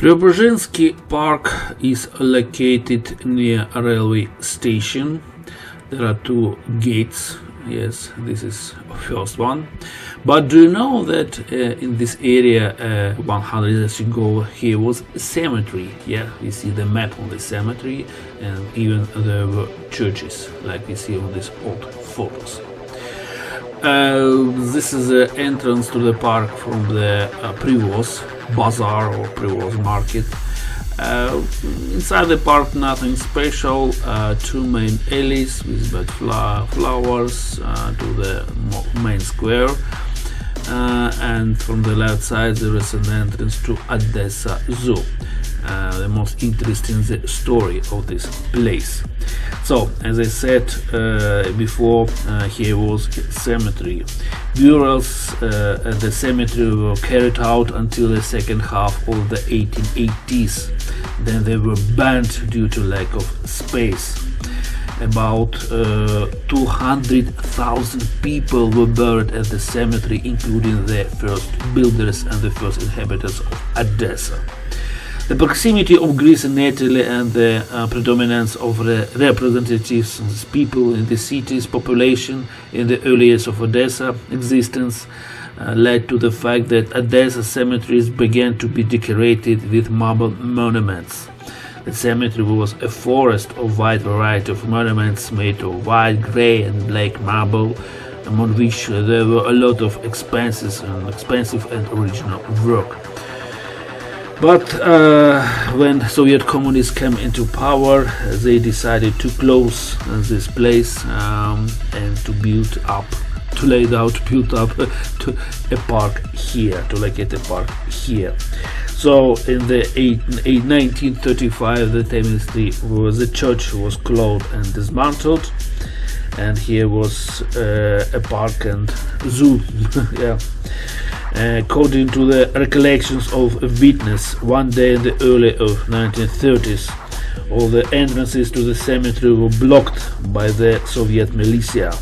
Preobrazhensky Park is located near a railway station. There are two gates. Yes, this is first one. But do you know that in this area 100 years ago here was a cemetery? Yeah, we see the map on the cemetery, and even there were churches like we see on these old photos. This is the entrance to the park from the Prevoz bazaar or Prevoz market. Inside the park nothing special, two main alleys with bed flowers to the main square, and from the left side there is an entrance to Odessa Zoo, the most interesting story of this place. So, as I said before, here was a cemetery. Burials at the cemetery were carried out until the second half of the 1880s. Then they were banned due to lack of space. About 200,000 people were buried at the cemetery, including the first builders and the first inhabitants of Odessa. The proximity of Greece and Italy and the predominance of the representatives of people in the city's population in the early years of Odessa existence led to the fact that Odessa cemeteries began to be decorated with marble monuments. The cemetery was a forest of wide variety of monuments made of white, grey and black marble, among which there were a lot of expensive and original work. But when Soviet communists came into power, they decided to close this place and to build up a park here, to locate a park here. So in the 1935, the church was closed and dismantled, and here was a park and zoo. Yeah. According to the recollections of a witness, one day in the early of 1930s, all the entrances to the cemetery were blocked by the Soviet militia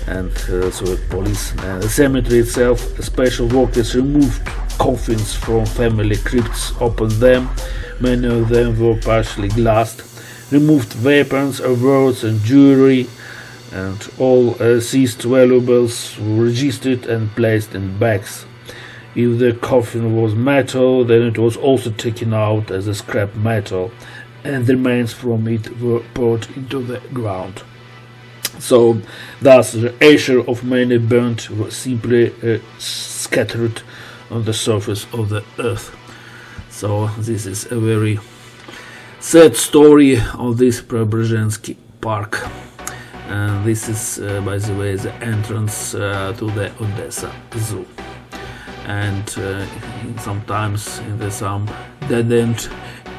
and Soviet police. The cemetery itself, special workers removed coffins from family crypts, opened them. Many of them were partially glassed, removed weapons, awards and jewelry, and all seized valuables were registered and placed in bags. If the coffin was metal, then it was also taken out as a scrap metal, and the remains from it were poured into the ground. So, thus the ashes of many burnt were simply scattered on the surface of the earth. So this is a very sad story of this Preobrazhensky Park. And this is, by the way, the entrance to the Odessa Zoo. And sometimes in some dead-end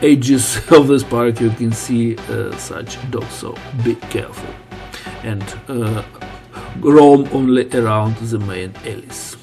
edges of this park you can see such dogs, so be careful and roam only around the main alleys.